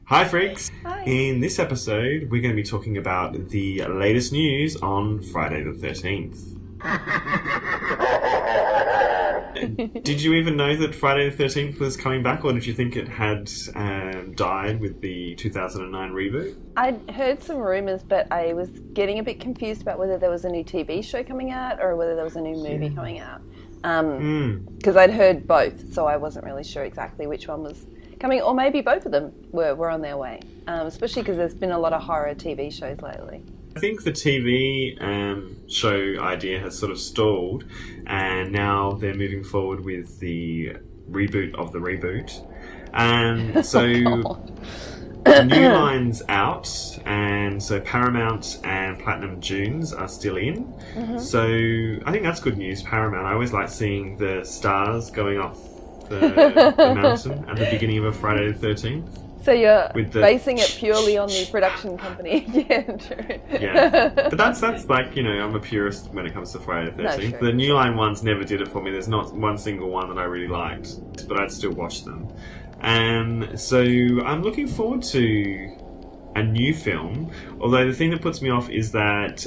Hi, freaks! Hi. In this episode, we're going to be talking about the latest news on Friday the 13th. Did you even know that Friday the 13th was coming back, or did you think it had died with the 2009 reboot? I'd heard some rumours, but I was getting a bit confused about whether there was a new TV show coming out or whether there was a new movie coming out. Because I'd heard both, so I wasn't really sure exactly which one was coming, or maybe both of them were on their way, especially because there's been a lot of horror TV shows lately. I think the TV show idea has sort of stalled, and now they're moving forward with the reboot of the reboot. So New Line's out, and so Paramount and Platinum Dunes are still in. So I think that's good news, Paramount. I always like seeing the stars going off the mountain at the beginning of a Friday the 13th. So you're basing it purely on the production company. Yeah, true. Yeah, but that's like, I'm a purist when it comes to Friday the 13th. No, The New Line ones never did it for me. There's not one single one that I really liked, but I'd still watch them. So I'm looking forward to a new film, although the thing that puts me off is that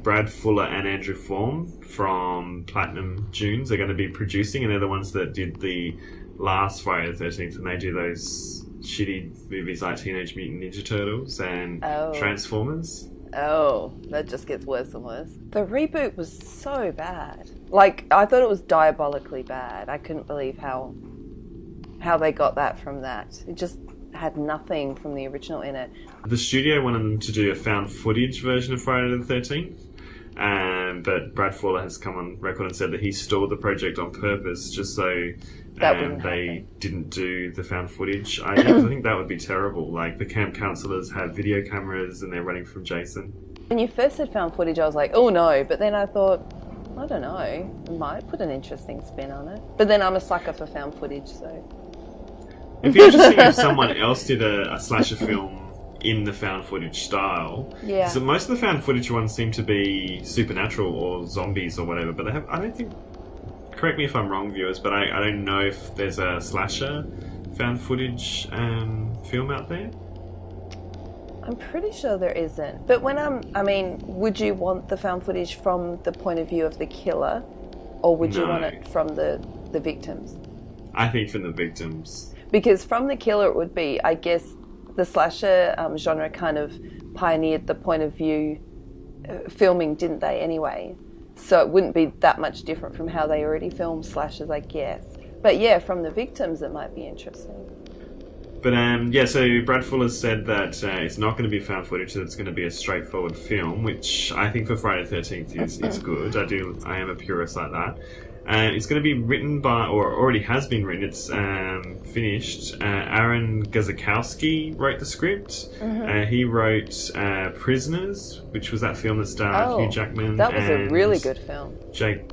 Brad Fuller and Andrew Form from Platinum Dunes are going to be producing, and they're the ones that did the last Friday the 13th, and they do those shitty movies like Teenage Mutant Ninja Turtles and Transformers. Oh, that just gets worse and worse. The reboot was so bad. Like, I thought it was diabolically bad. I couldn't believe how they got that from that. It just had nothing from the original in it. The studio wanted them to do a found footage version of Friday the 13th, but Brad Fuller has come on record and said that he stalled the project on purpose just so they didn't do the found footage. I think that would be terrible. Like, the camp counselors have video cameras and they're running from Jason. When you first said found footage, I was like, oh no, but then I thought, I don't know, it might put an interesting spin on it. But then I'm a sucker for found footage, so... It'd be interesting if someone else did a slasher film in the found footage style. Yeah. So most of the found footage ones seem to be supernatural or zombies or whatever, but I don't think... Correct me if I'm wrong, viewers, but I don't know if there's a slasher found footage film out there. I'm pretty sure there isn't. But would you want the found footage from the point of view of the killer, or would you want it from the victims? I think from the victims. Because from the killer it would be, I guess, the slasher genre kind of pioneered the point of view filming, didn't they, anyway? So it wouldn't be that much different from how they already filmed slashers, I guess. But yeah, from the victims it might be interesting. But so Brad Fuller said that it's not going to be found footage, that it's going to be a straightforward film, which I think for Friday the 13th is good. I am a purist like that. It's going to be written by, or already has been written, it's finished. Aaron Gazakowski wrote the script. He wrote Prisoners, which was that film that starred Hugh Jackman. That was a really good film. Jake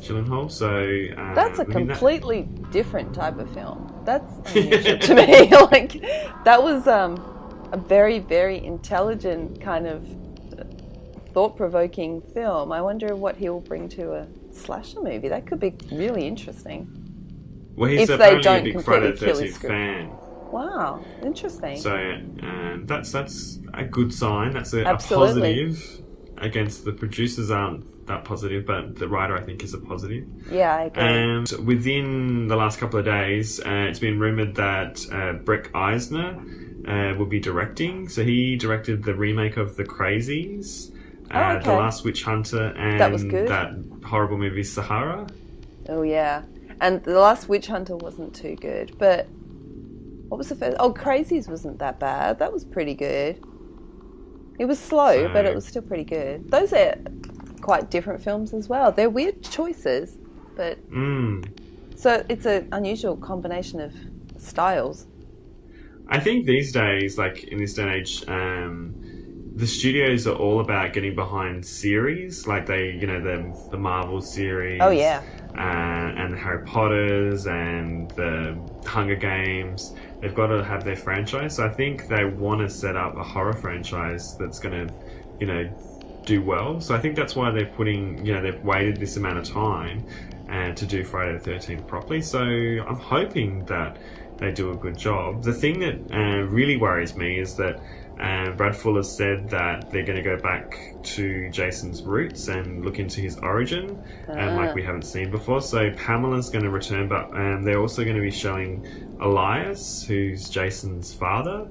Gyllenhaal. So that's a completely different type of film. That's unusual to me. Like, that was a very, very intelligent kind of thought-provoking film. I wonder what he'll bring to a slasher movie. That could be really interesting. Well, he's apparently a big Friday the 13th fan. Wow, interesting. So that's a good sign. That's a positive. Against the producers aren't that positive, but the writer, I think, is a positive. Yeah, I agree. And within the last couple of days, it's been rumoured that Breck Eisner will be directing. So he directed the remake of The Crazies, The Last Witch Hunter, and that was good. That horrible movie Sahara. Oh yeah, and The Last Witch Hunter wasn't too good, but what was the first? Oh, Crazies wasn't that bad. That was pretty good. It was slow, but it was still pretty good. Those are quite different films as well. They're weird choices, but so it's an unusual combination of styles. I think these days, like in this day and age, the studios are all about getting behind series, like the Marvel series. Oh yeah. And the Harry Potters and the Hunger Games. They've got to have their franchise. So I think they want to set up a horror franchise that's going to, do well. So I think that's why they're putting, they've waited this amount of time to do Friday the 13th properly. So I'm hoping that they do a good job. The thing that really worries me is that Brad Fuller said that they're going to go back to Jason's roots and look into his origin, like we haven't seen before. So Pamela's going to return, but they're also going to be showing Elias, who's Jason's father.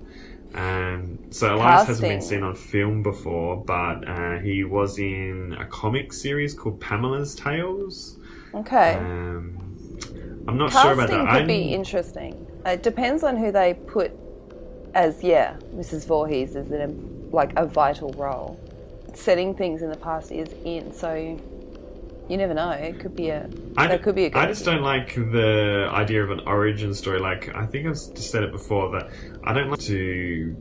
So Elias hasn't been seen on film before, but he was in a comic series called Pamela's Tales. Okay. I'm not sure about that. Casting could be interesting. It depends on who they put as, Mrs. Voorhees is in a vital role. Setting things in the past is in, so you never know. It could be that could be a good I just don't like the idea of an origin story. Like, I think I've just said it before, that I don't like to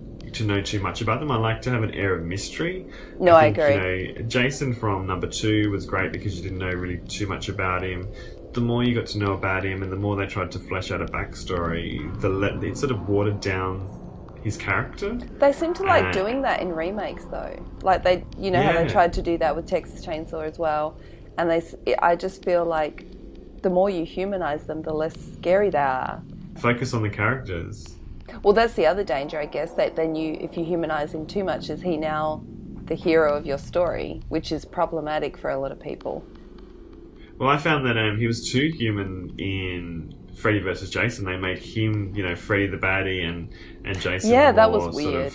know too much about them. I like to have an air of mystery. No, I agree. You know, Jason from number 2 was great because you didn't know really too much about him. The more you got to know about him and the more they tried to flesh out a backstory, it sort of watered down his character. They seem to like doing that in remakes, though. Like how they tried to do that with Texas Chainsaw as well. And I just feel like the more you humanize them, the less scary they are. Focus on the characters. Well, that's the other danger, I guess, that then if you humanize him too much, is he now the hero of your story, which is problematic for a lot of people. Well, I found that he was too human in Freddy vs. Jason. They made him, Freddy the baddie and Jason. Yeah, that was weird.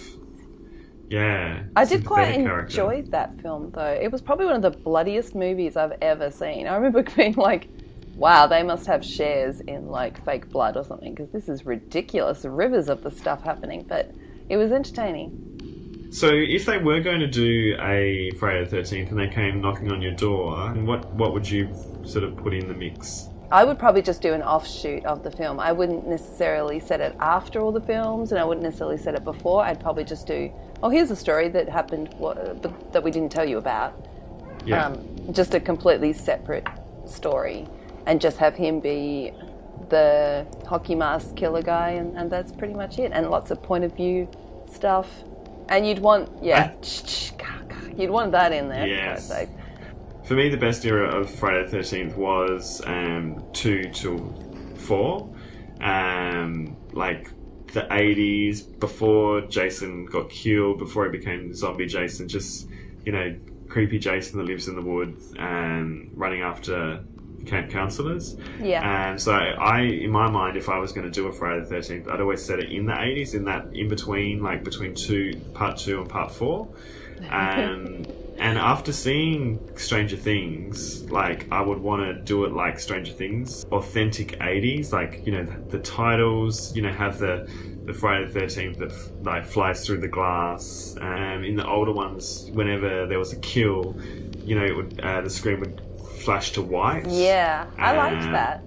I did quite enjoy that film, though. It was probably one of the bloodiest movies I've ever seen. I remember being like, wow, they must have shares in fake blood or something, because this is ridiculous. Rivers of the stuff happening, but it was entertaining. So if they were going to do a Friday the 13th and they came knocking on your door, what would you sort of put in the mix? I would probably just do an offshoot of the film. I wouldn't necessarily set it after all the films, and I wouldn't necessarily set it before. I'd probably just do, here's a story that happened that we didn't tell you about. Yeah. Just a completely separate story, and just have him be the hockey mask killer guy, and that's pretty much it. And lots of point of view stuff. And you'd want, you'd want that in there. Yes. For me, the best era of Friday the 13th was 2 till 4. Like the 80s, before Jason got killed, before he became zombie Jason, just, creepy Jason that lives in the woods and running after camp counselors. Yeah. So in my mind, if I was going to do a Friday the 13th, I'd always set it in the 80s, in that in between, between part 2 and part 4. And after seeing Stranger Things, I would want to do it like Stranger Things, authentic 80s, the titles, have the Friday the 13th that flies through the glass. In the older ones, whenever there was a kill, it would the screen would flash to white. Yeah, I liked that.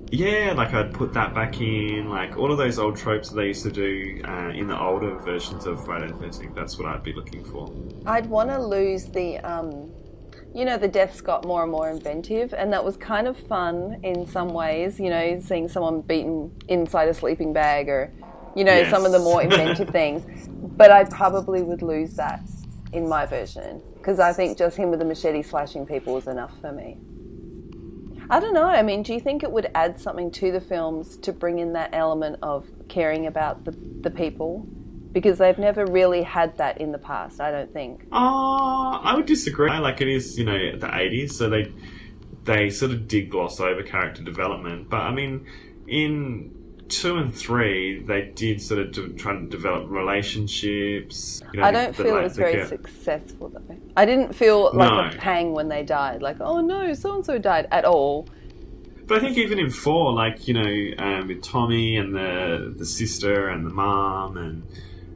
Yeah, I'd put that back in, all of those old tropes that they used to do in the older versions of Friday the 13th. That's what I'd be looking for. I'd want to lose the, the deaths got more and more inventive, and that was kind of fun in some ways, seeing someone beaten inside a sleeping bag or, Yes. some of the more inventive things. But I probably would lose that in my version, because I think just him with a machete slashing people was enough for me. I don't know. I mean, do you think it would add something to the films to bring in that element of caring about the people? Because they've never really had that in the past, I don't think. I would disagree. It is, the 80s, so they sort of did gloss over character development. But, I mean, in 2 and 3, they did sort of try to develop relationships. I don't feel it was very successful, though. I didn't feel a pang when they died. Oh no, so-and-so died at all. But I think even in 4, with Tommy and the sister and the mom and...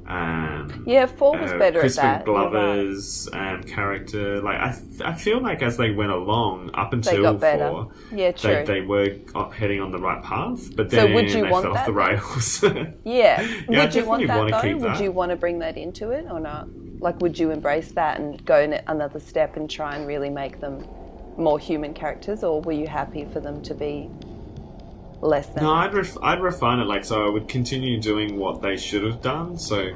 4 was better at that. Crispin Glover's character. I feel as they went along up until they got better. 4, they were heading on the right path. But then would you they want fell that, off the rails. Yeah. Would you want that, though? Keep that. Would you want to bring that into it or not? Would you embrace that and go another step and try and really make them more human characters, or were you happy for them to be less than? No, I'd refine it. So I would continue doing what they should have done. So,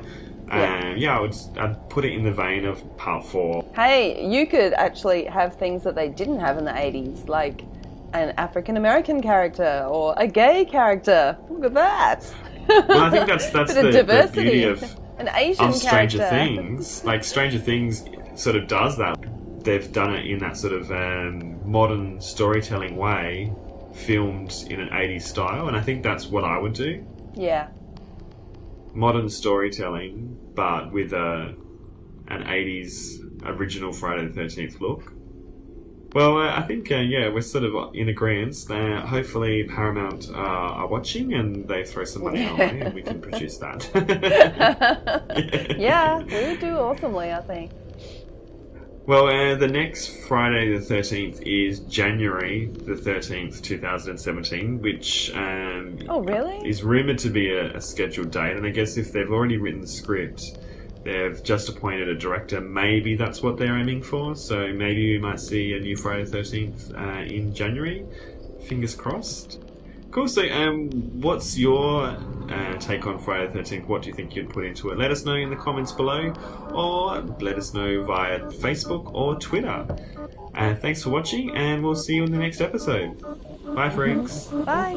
I'd put it in the vein of part 4. Hey, you could actually have things that they didn't have in the 80s, an African American character or a gay character. Look at that. Well, I think that's Bit the, of the diversity. beauty of An Asian Stranger character. Things. Like, Stranger Things sort of does that. They've done it in that sort of modern storytelling way, filmed in an 80s style, and I think that's what I would do. Yeah. Modern storytelling, but with an 80s original Friday the 13th look. Well, I think, we're sort of in agreement. Hopefully Paramount are watching and they throw some money our way and we can produce that. Yeah, we would do awesomely, I think. Well, the next Friday the 13th is January the 13th, 2017, which Oh, really? is rumoured to be a scheduled date. And I guess if they've already written the script, they've just appointed a director, maybe that's what they're aiming for. So maybe we might see a new Friday the 13th in January. Fingers crossed. Cool. So what's your take on Friday the 13th? What do you think you'd put into it? Let us know in the comments below, or let us know via Facebook or Twitter. Thanks for watching, and we'll see you in the next episode. Bye, freaks. Bye.